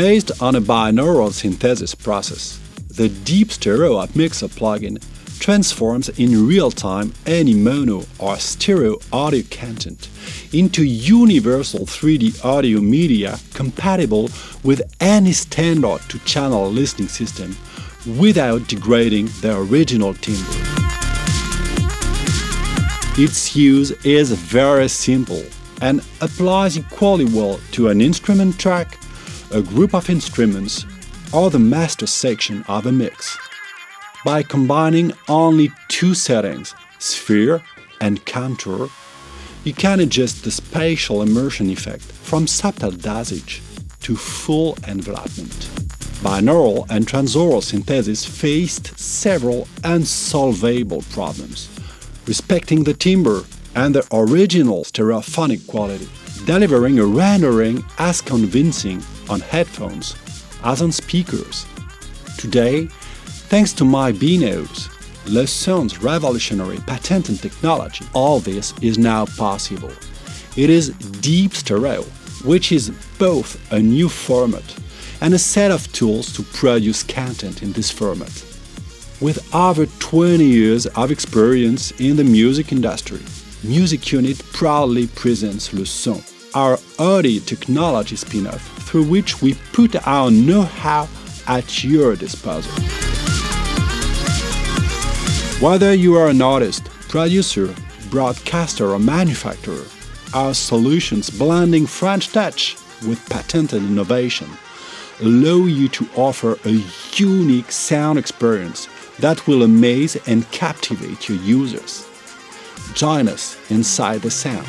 Based on a binaural synthesis process, the DeepStereo Upmixer plugin transforms in real time any mono or stereo audio content into universal 3D audio media compatible with any standard to channel listening system without degrading the original timbre. Its use is very simple and applies equally well to an instrument track, a group of instruments, or the master section of a mix. By combining only two settings, sphere and contour, you can adjust the spatial immersion effect from subtle dosage to full envelopment. Binaural and transaural synthesis faced several unsolvable problems, respecting the timbre and the original stereophonic quality, delivering a rendering as convincing on headphones as on speakers. Today, thanks to my DAWs, LESON's revolutionary patented technology, all this is now possible. It is DeepStereo, which is both a new format and a set of tools to produce content in this format. With over 20 years of experience in the music industry, Music Unit proudly presents LESON, our audio technology spin-off through which we put our know-how at your disposal. Whether you are an artist, producer, broadcaster or manufacturer, our solutions blending French touch with patented innovation allow you to offer a unique sound experience that will amaze and captivate your users. Join us inside the sound.